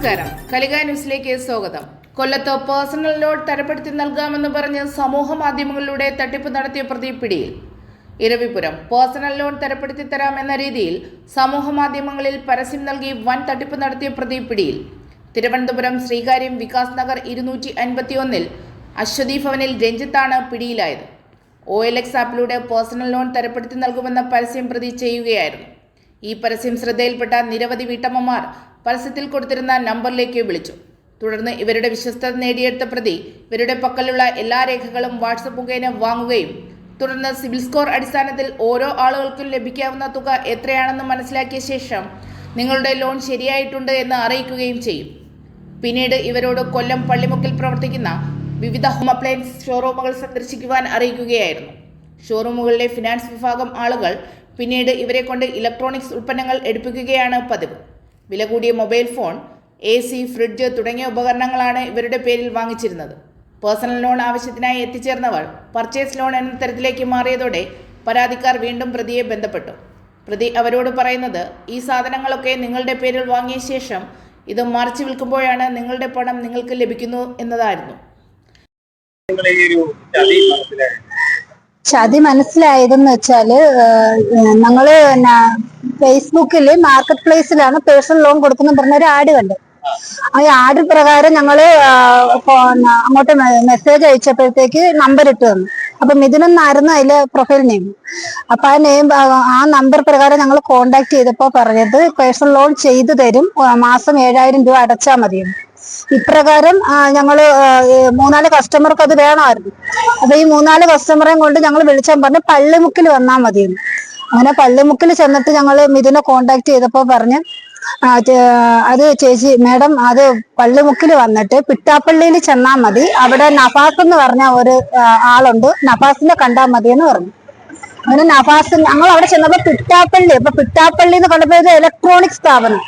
നമസ്കാരം, കലിക ന്യൂസിലേക്ക് സ്വാഗതം. കൊല്ലത്ത് പേഴ്സണൽ ലോൺ തരപ്പെടുത്തി നൽകാമെന്ന് പറഞ്ഞ് സമൂഹ മാധ്യമങ്ങളിലൂടെ തട്ടിപ്പ് നടത്തിയ പ്രതി പിടിയിൽ. ഇരവിപുരം പേഴ്സണൽ ലോൺ തരപ്പെടുത്തി തരാമെന്ന രീതിയിൽ സമൂഹ മാധ്യമങ്ങളിൽ പരസ്യം നൽകി വൻ തട്ടിപ്പ് നടത്തിയ പ്രതി പിടിയിൽ. തിരുവനന്തപുരം ശ്രീകാര്യം വികാസ് നഗർ 251 അശ്വതി ഭവനിൽ രഞ്ജിത്താണ് പിടിയിലായത്. OLX ആപ്പിലൂടെ പേഴ്സണൽ ലോൺ തരപ്പെടുത്തി നൽകുമെന്ന പരസ്യം പ്രതി ചെയ്യുകയായിരുന്നു. ഈ പരസ്യം ശ്രദ്ധയിൽപ്പെട്ട നിരവധി വീട്ടമ്മമാർ പരസ്യത്തിൽ കൊടുത്തിരുന്ന നമ്പറിലേക്ക് വിളിച്ചു. തുടർന്ന് ഇവരുടെ വിശ്വസ്തത നേടിയെടുത്ത പ്രതി ഇവരുടെ പക്കലുള്ള എല്ലാ രേഖകളും വാട്സപ്പ് മുഖേന വാങ്ങുകയും തുടർന്ന് സിബിൽ സ്കോർ അടിസ്ഥാനത്തിൽ ഓരോ ആളുകൾക്കും ലഭിക്കാവുന്ന തുക എത്രയാണെന്ന് മനസ്സിലാക്കിയ ശേഷം നിങ്ങളുടെ ലോൺ ശരിയായിട്ടുണ്ട് എന്ന് അറിയിക്കുകയും ചെയ്യും. പിന്നീട് ഇവരോട് കൊല്ലം പള്ളിമുക്കിൽ പ്രവർത്തിക്കുന്ന വിവിധ ഹോം അപ്ലയൻസ് ഷോറൂമുകൾ സന്ദർശിക്കുവാൻ അറിയിക്കുകയായിരുന്നു. ഷോറൂമുകളിലെ ഫിനാൻസ് വിഭാഗം ആളുകൾ പിന്നീട് ഇവരെ കൊണ്ട് ഇലക്ട്രോണിക്സ് ഉൽപ്പന്നങ്ങൾ എടുപ്പിക്കുകയാണ് പതിവ്. വില കൂടിയ മൊബൈൽ ഫോൺ, AC, ഫ്രിഡ്ജ് തുടങ്ങിയ ഉപകരണങ്ങളാണ് ഇവരുടെ പേരിൽ വാങ്ങിച്ചിരുന്നത്. പേഴ്സണൽ ലോൺ ആവശ്യത്തിനായി എത്തിച്ചേർന്നവർ പർച്ചേസ് ലോൺ എന്ന തരത്തിലേക്ക് മാറിയതോടെ പരാതിക്കാർ വീണ്ടും പ്രതിയെ ബന്ധപ്പെട്ടു. പ്രതി അവരോട് പറയുന്നത്, ഈ സാധനങ്ങളൊക്കെ നിങ്ങളുടെ പേരിൽ വാങ്ങിയ ശേഷം ഇത് മറിച്ച് വിൽക്കുമ്പോഴാണ് നിങ്ങളുടെ പണം നിങ്ങൾക്ക് ലഭിക്കുന്നു എന്നതായിരുന്നു. ചതി മനസ്സിലായതെന്ന് വെച്ചാല് ഞങ്ങള് ഫേസ്ബുക്കിൽ മാർക്കറ്റ് പ്ലേസിലാണ് പേഴ്സണൽ ലോൺ കൊടുക്കുന്ന പറഞ്ഞ ഒരു ആഡ് കണ്ടു. ആ ആഡ് പ്രകാരം ഞങ്ങള് അങ്ങോട്ട് മെസ്സേജ് അയച്ചപ്പോഴത്തേക്ക് നമ്പർ ഇട്ട് തന്നു. അപ്പൊ മിഥുനെന്നായിരുന്നു അതിലെ പ്രൊഫൈൽ നെയിം. അപ്പൊ ആ നമ്പർ പ്രകാരം ഞങ്ങൾ കോണ്ടാക്ട് ചെയ്തപ്പോ പറഞ്ഞത് പേഴ്സണൽ ലോൺ ചെയ്തു തരും, മാസം 7000 രൂപ അടച്ചാൽ മതിയെന്ന്. ഇപ്രകാരം ഞങ്ങള് 3-4 കസ്റ്റമർക്ക് അത് വേണമായിരുന്നു. അപ്പൊ ഈ 3-4 കസ്റ്റമറെയും കൊണ്ട് ഞങ്ങൾ വിളിച്ചാൽ പറഞ്ഞു പള്ളിമുക്കിൽ വന്നാൽ മതിയെന്ന്. അങ്ങനെ പള്ളിമുക്കിൽ ചെന്നിട്ട് ഞങ്ങൾ മിഥുനെ കോണ്ടാക്ട് ചെയ്തപ്പോ പറഞ്ഞ് അത് ചേച്ചി മാഡം അത് പള്ളിമുക്കിൽ വന്നിട്ട് പിട്ടാപ്പള്ളിയിൽ ചെന്നാൽ മതി, അവിടെ നഫാസ് എന്ന് പറഞ്ഞ ഒരു ആളുണ്ട്, നഫാസിനെ കണ്ടാൽ മതിയെന്ന് പറഞ്ഞു. അങ്ങനെ നഫാസ് ഞങ്ങൾ അവിടെ ചെന്നപ്പോ പിട്ടാപ്പള്ളി എന്ന് കണ്ടപ്പോൾ ഇലക്ട്രോണിക് സ്ഥാപനം,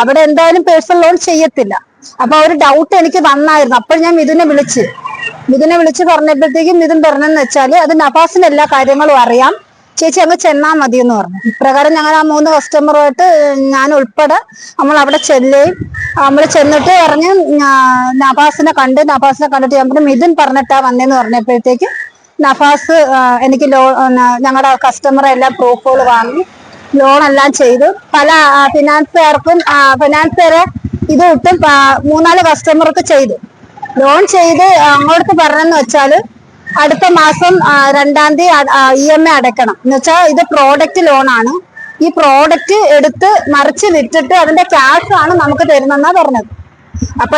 അവിടെ എന്തായാലും പേഴ്സണൽ ലോൺ ചെയ്യത്തില്ല. അപ്പൊ ഒരു ഡൗട്ട് എനിക്ക് വന്നായിരുന്നു. അപ്പോൾ ഞാൻ മിഥുനെ വിളിച്ച് പറഞ്ഞപ്പോഴത്തേക്കും മിഥുൻ പറഞ്ഞെന്ന് വെച്ചാല് അത് നഫാസിന് എല്ലാ കാര്യങ്ങളും അറിയാം, ചേച്ചി അങ്ങ് ചെന്നാ മതി എന്ന് പറഞ്ഞു. ഇപ്രകാരം ഞങ്ങൾ ആ 3 കസ്റ്റമറുമായിട്ട് ഞാൻ ഉൾപ്പെടെ നമ്മൾ അവിടെ നമ്മൾ ചെന്നിട്ട് പറഞ്ഞ് നഫാസിനെ കണ്ടിട്ട് ഞാൻ പറഞ്ഞു മിഥുൻ പറഞ്ഞിട്ടാ വന്നേന്ന് പറഞ്ഞപ്പോഴത്തേക്ക് നഫാസ് എനിക്ക് ഞങ്ങളുടെ കസ്റ്റമറെ എല്ലാം പ്രൂഫുകൾ വാങ്ങി ലോൺ എല്ലാം ചെയ്തു. പല ഫിനാൻസുകാരെ ഇത് ഇട്ടും 3-4 കസ്റ്റമർക്ക് ചെയ്തു. ലോൺ ചെയ്ത് അങ്ങോട്ട് പറഞ്ഞെന്ന് വെച്ചാല് അടുത്ത മാസം 2-ാം തീയതി EMI അടയ്ക്കണം എന്ന് വെച്ചാൽ ഇത് പ്രോഡക്റ്റ് ലോണാണ്. ഈ പ്രോഡക്റ്റ് എടുത്ത് മറിച്ച് വിറ്റിട്ട് അതിന്റെ ക്യാഷ് ആണ് നമുക്ക് തരുന്നെന്നാ പറഞ്ഞത്. അപ്പൊ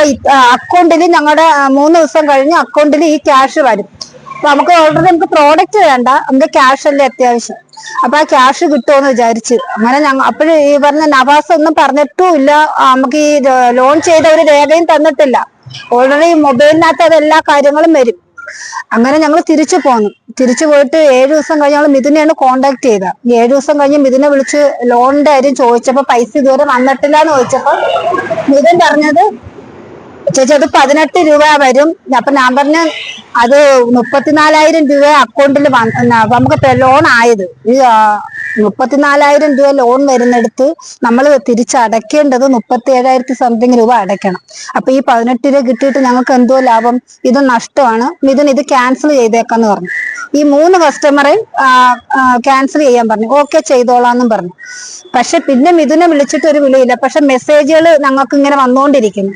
അക്കൗണ്ടിൽ ഞങ്ങളുടെ 3 ദിവസം കഴിഞ്ഞ് അക്കൗണ്ടിൽ ഈ ക്യാഷ് വരും. അപ്പൊ നമുക്ക് പ്രോഡക്റ്റ് വേണ്ട, നമുക്ക് ക്യാഷ് അല്ലേ അത്യാവശ്യം. അപ്പൊ ആ ക്യാഷ് കിട്ടുമെന്ന് വിചാരിച്ച് അങ്ങനെ അപ്പോഴും ഈ പറഞ്ഞ നവാസ് ഒന്നും പറഞ്ഞിട്ടും ഇല്ല, നമുക്ക് ഈ ലോൺ ചെയ്ത ഒരു രേഖയും തന്നിട്ടില്ല. ഓൾറെഡി മൊബൈലിനകത്ത് അത് എല്ലാ കാര്യങ്ങളും വരും. അങ്ങനെ ഞങ്ങൾ തിരിച്ചു പോയിട്ട് 7 ദിവസം കഴിഞ്ഞ് ഞങ്ങൾ മിഥുനെയാണ് കോണ്ടാക്ട് ചെയ്തത്. 7 ദിവസം കഴിഞ്ഞ് മിഥുനെ വിളിച്ച് ലോണിന്റെ കാര്യം ചോദിച്ചപ്പോ പൈസ ഇതുവരെ വന്നിട്ടില്ല എന്ന് ചോദിച്ചപ്പോ മിഥുൻ പറഞ്ഞത് ചേച്ചി അത് 18 രൂപ വരും. അപ്പൊ ഞാൻ പറഞ്ഞ അത് 34,000 രൂപ അക്കൗണ്ടിൽ നമുക്ക് ലോൺ ആയത്. ഈ 34,000 രൂപ ലോൺ വരുന്നിടത്ത് നമ്മൾ തിരിച്ചടയ്ക്കേണ്ടത് 37,000 സംതിങ് രൂപ അടയ്ക്കണം. അപ്പൊ ഈ 18 രൂപ കിട്ടിയിട്ട് ഞങ്ങൾക്ക് എന്തോ ലാഭം, ഇത് നഷ്ടമാണ്, മിഥുൻ ഇത് ക്യാൻസൽ ചെയ്തേക്കാന്ന് പറഞ്ഞു. ഈ 3 കസ്റ്റമറെയും ക്യാൻസൽ ചെയ്യാൻ പറഞ്ഞു. ഓക്കെ ചെയ്തോളാന്നും പറഞ്ഞു. പക്ഷെ പിന്നെ മിഥുനെ വിളിച്ചിട്ട് ഒരു വിളിയില്ല. പക്ഷെ മെസ്സേജുകൾ ഞങ്ങൾക്ക് ഇങ്ങനെ വന്നുകൊണ്ടിരിക്കുന്നു.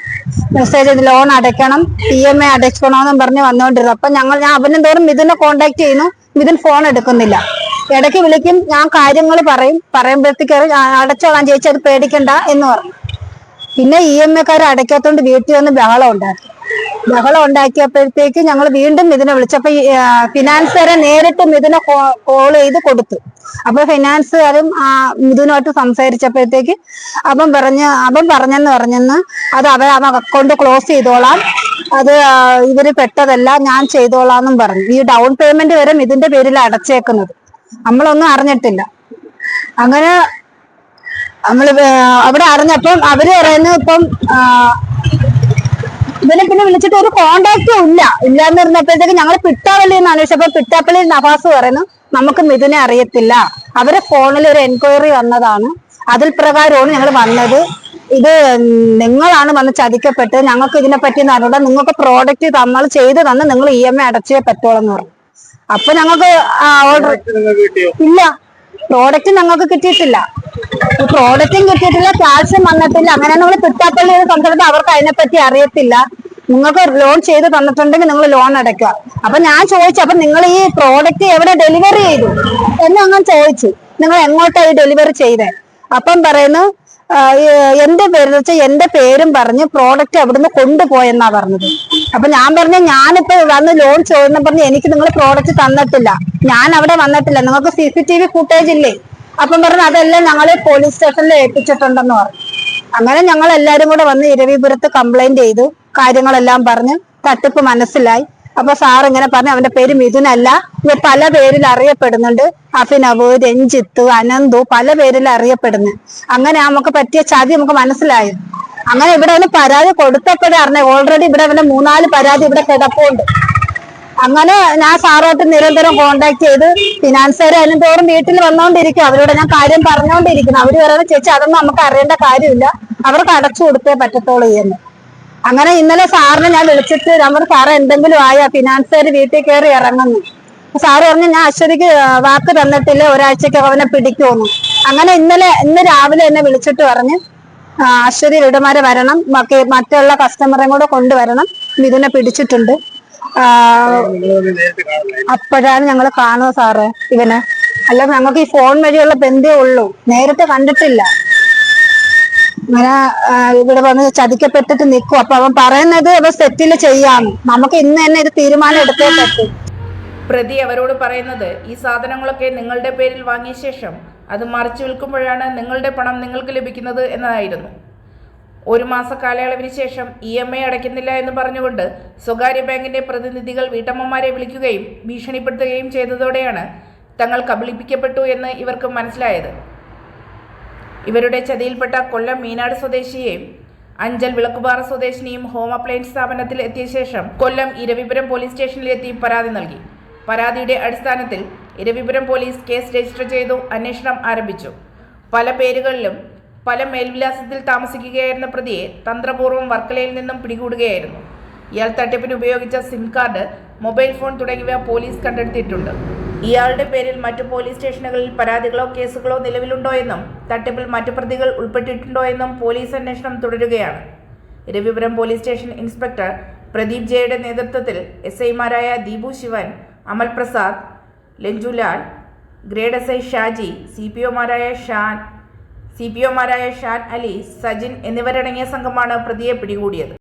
മെസ്സേജ് ലോൺ അടയ്ക്കണം, EMI അടയ്ക്കണമെന്നും പറഞ്ഞ് വന്നുകൊണ്ടിരുന്നു. അപ്പൊ ഞാൻ അവനെന്തോറും മിഥുനെ കോണ്ടാക്ട് ചെയ്യുന്നു, മിഥുൻ ഫോൺ എടുക്കുന്നില്ല. ഇടയ്ക്ക് വിളിക്കും, ഞാൻ കാര്യങ്ങൾ പറയുമ്പോഴത്തേക്ക് അടച്ചോളാൻ ചേച്ചി അത് പേടിക്കണ്ട എന്ന് പറഞ്ഞു. പിന്നെ EMIക്കാർ അടയ്ക്കാത്തോണ്ട് വീട്ടിൽ വന്ന് ബഹളം ഉണ്ടാക്കിയപ്പോഴത്തേക്ക് ഞങ്ങൾ വീണ്ടും മിഥുനെ വിളിച്ചപ്പോ ഫിനാൻസുകാരെ നേരിട്ട് മിഥുനെ കോൾ ചെയ്ത് കൊടുത്തു. അപ്പൊ ഫിനാൻസുകാരും മിഥുനുമായിട്ട് സംസാരിച്ചപ്പോഴത്തേക്ക് അവൻ പറഞ്ഞെന്ന് അത് അവൻ അക്കൗണ്ട് ക്ലോസ് ചെയ്തോളാം, അത് ഇവര് പെട്ടതല്ല, ഞാൻ ചെയ്തോളാന്നും പറഞ്ഞു. ഈ ഡൗൺ പേയ്മെന്റ് വരെ മിഥുന്റെ പേരിൽ അടച്ചേക്കുന്നത്, നമ്മളൊന്നും അറിഞ്ഞിട്ടില്ല. അങ്ങനെ നമ്മൾ അവിടെ അറിഞ്ഞപ്പം അവര് പറയുന്നത് ഇപ്പം ഇവനെ പിന്നെ വിളിച്ചിട്ട് ഒരു കോണ്ടാക്റ്റും ഇല്ലാന്ന് പറഞ്ഞപ്പോഴത്തേക്ക് ഞങ്ങൾ പിട്ടാപ്പള്ളിയിൽ നിന്ന് അന്വേഷിച്ചപ്പോ പിട്ടാപ്പള്ളിയിൽ നവാസ് പറയുന്നു നമുക്ക് മിഥുനെ അറിയത്തില്ല, അവരെ ഫോണിൽ ഒരു എൻക്വയറി വന്നതാണ്, അതിൽ പ്രകാരമാണ് ഞങ്ങൾ വന്നത്, ഇത് നിങ്ങളാണ് വന്ന് ചതിക്കപ്പെട്ട്, ഞങ്ങൾക്ക് ഇതിനെപ്പറ്റി അറിഞ്ഞൂടാ, നിങ്ങൾക്ക് പ്രോഡക്റ്റ് നമ്മൾ ചെയ്ത് തന്ന് നിങ്ങൾ EMI അടച്ചേ പറ്റോളെന്ന് പറഞ്ഞു. അപ്പൊ ഞങ്ങൾക്ക് ഓർഡർ ഇല്ല, പ്രോഡക്റ്റ് ഞങ്ങൾക്ക് കിട്ടിയിട്ടില്ല, പ്രോഡക്റ്റും കിട്ടിയിട്ടില്ല, ക്യാഷും വന്നിട്ടില്ല. അങ്ങനെ നമ്മൾ പിട്ടാപ്പള്ളി സംസാരിച്ചത് അവർക്ക് അതിനെപ്പറ്റി അറിയത്തില്ല. നിങ്ങൾക്ക് ലോൺ ചെയ്ത് തന്നിട്ടുണ്ടെങ്കിൽ നിങ്ങൾ ലോൺ അടയ്ക്കുക. അപ്പൊ ഞാൻ ചോദിച്ചു, അപ്പൊ നിങ്ങൾ ഈ പ്രോഡക്റ്റ് എവിടെ ഡെലിവറി ചെയ്തു എന്ന് അങ്ങനെ ചോദിച്ചു. നിങ്ങൾ എങ്ങോട്ടാണ് ഈ ഡെലിവറി ചെയ്തേ? അപ്പം പറയുന്നു എന്റെ പേര് വെച്ചാൽ എന്റെ പേരും പറഞ്ഞ് പ്രോഡക്റ്റ് അവിടുന്ന് കൊണ്ടുപോയെന്നാ പറഞ്ഞത്. അപ്പൊ ഞാൻ പറഞ്ഞു, ഞാനിപ്പോ വന്ന് ലോൺ ചോദിച്ചു പറഞ്ഞ് എനിക്ക് നിങ്ങൾ പ്രോഡക്റ്റ് തന്നിട്ടില്ല, ഞാൻ അവിടെ വന്നിട്ടില്ല, നിങ്ങൾക്ക് CCTV ഫുട്ടേജ് ഇല്ലേ? അപ്പം പറഞ്ഞു അതെല്ലാം ഞങ്ങള് പോലീസ് സ്റ്റേഷനിൽ ഏൽപ്പിച്ചിട്ടുണ്ടെന്ന് പറഞ്ഞു. അങ്ങനെ ഞങ്ങൾ എല്ലാരും കൂടെ വന്ന് ഇരവിപുരത്ത് കംപ്ലൈന്റ് ചെയ്തു, കാര്യങ്ങളെല്ലാം പറഞ്ഞ് തട്ടിപ്പ് മനസ്സിലായി. അപ്പൊ സാർ ഇങ്ങനെ പറഞ്ഞു, അവന്റെ പേര് മിഥുനല്ല, ഇത് പല പേരിൽ അറിയപ്പെടുന്നുണ്ട്, അഭിനവ്, രഞ്ജിത്ത്, അനന്തു, പല പേരിൽ അറിയപ്പെടുന്നു. അങ്ങനെ നമുക്ക് പറ്റിയ ചതി നമുക്ക് മനസ്സിലായി. അങ്ങനെ ഇവിടെ അവന് പരാതി കൊടുത്തപ്പോഴേ അറിഞ്ഞേ, ഓൾറെഡി ഇവിടെ അവന്റെ 3-4 പരാതി ഇവിടെ കിടപ്പുണ്ട്. അങ്ങനെ ഞാൻ സാറുമായിട്ട് നിരന്തരം കോണ്ടാക്ട് ചെയ്ത് ഫിനാൻസുകാർ അതിനും തോറും വീട്ടിൽ വന്നോണ്ടിരിക്കും, അവരോട് ഞാൻ കാര്യം പറഞ്ഞുകൊണ്ടിരിക്കുന്നു. അവര് പറയുന്നത് ചേച്ചി അതൊന്നും നമുക്ക് അറിയേണ്ട കാര്യമില്ല, അവർക്ക് അടച്ചു കൊടുത്തേ പറ്റത്തോളൂ എന്ന്. അങ്ങനെ ഇന്നലെ സാറിനെ ഞാൻ വിളിച്ചിട്ട് നമ്മൾ സാറ് എന്തെങ്കിലും ആയാ ഫിനാൻസുകാർ വീട്ടിൽ കയറി ഇറങ്ങുന്നു. സാറ് പറഞ്ഞു ഞാൻ അശ്വതിക്ക് വാക്ക് തന്നിട്ടില്ല, ഒരാഴ്ചക്ക് അവനെ പിടിക്കുമെന്ന്. അങ്ങനെ ഇന്ന് രാവിലെ എന്നെ വിളിച്ചിട്ട് പറഞ്ഞ് അശ്വതി വീടുമാരെ വരണം, മറ്റുള്ള കസ്റ്റമറെയും കൂടെ കൊണ്ടുവരണം, ഇതിനെ പിടിച്ചിട്ടുണ്ട്. അപ്പോഴാണ് ഞങ്ങൾ കാണുക സാറ് ഇവനെ. അല്ല ഞങ്ങൾക്ക് ഈ ഫോൺ വഴിയുള്ള ബന്ധമേ ഉള്ളൂ, നേരിട്ട് കണ്ടിട്ടില്ല. അങ്ങനെ ഇവിടെ വന്ന് ചതിക്കപ്പെട്ടിട്ട് നിൽക്കും. അപ്പൊ അവൻ പറയുന്നത് അവൻ സെറ്റിൽ ചെയ്യാം, നമുക്ക് ഇന്ന് തന്നെ ഇത് തീരുമാനം എടുത്തേ പറ്റും. പ്രതി അവരോട് പറയുന്നത് ഈ സാധനങ്ങളൊക്കെ നിങ്ങളുടെ പേരിൽ വാങ്ങിയ ശേഷം അത് മറിച്ചു വിൽക്കുമ്പോഴാണ് നിങ്ങളുടെ പണം നിങ്ങൾക്ക് ലഭിക്കുന്നത് എന്നതായിരുന്നു. 1 മാസ കാലയളവിന് ശേഷം EMI അടയ്ക്കുന്നില്ല എന്ന് പറഞ്ഞുകൊണ്ട് സ്വകാര്യ ബാങ്കിന്റെ പ്രതിനിധികൾ വീട്ടമ്മമാരെ വിളിക്കുകയും ഭീഷണിപ്പെടുത്തുകയും ചെയ്തതോടെയാണ് തങ്ങൾ കബളിപ്പിക്കപ്പെട്ടു എന്ന് ഇവർക്ക് മനസ്സിലായത്. ഇവരുടെ ചതിയിൽപ്പെട്ട കൊല്ലം മീനാട് സ്വദേശിയെയും അഞ്ചൽ വിളക്കുപാറ സ്വദേശിനിയും ഹോം അപ്ലയൻസ് സ്ഥാപനത്തിൽ എത്തിയ ശേഷം കൊല്ലം ഇരവിപുരം പോലീസ് സ്റ്റേഷനിലെത്തി പരാതി നൽകി. പരാതിയുടെ അടിസ്ഥാനത്തിൽ ഇരവിപുരം പോലീസ് കേസ് രജിസ്റ്റർ ചെയ്തു അന്വേഷണം ആരംഭിച്ചു. പല പേരുകളിലും പല മേൽവിലാസത്തിൽ താമസിക്കുകയായിരുന്ന പ്രതിയെ തന്ത്രപൂർവ്വം വർക്കലയിൽ നിന്നും പിടികൂടുകയായിരുന്നു. ഇയാൾ തട്ടിപ്പിന് ഉപയോഗിച്ച സിം കാർഡ്, മൊബൈൽ ഫോൺ തുടങ്ങിയവ പോലീസ് കണ്ടെടുത്തിട്ടുണ്ട്. ഇയാളുടെ പേരിൽ മറ്റു പോലീസ് സ്റ്റേഷനുകളിൽ പരാതികളോ കേസുകളോ നിലവിലുണ്ടോ എന്നും തട്ടിപ്പിൽ മറ്റു പ്രതികൾ ഉൾപ്പെട്ടിട്ടുണ്ടോ എന്നും പോലീസ് അന്വേഷണം തുടരുകയാണ്. Eravipuram police station inspector Pradeep ജെയുടെ നേതൃത്വത്തിൽ SI-മാരായ ദീപു ശിവൻ, അമൽ പ്രസാദ്, ലഞ്ജുലാൽ, ഗ്രേഡ് SI ഷാജി, CPO-മാരായ ഷാൻ അലി, സജിൻ എന്നിവരടങ്ങിയ സംഘമാണ് പ്രതിയെ പിടികൂടിയത്.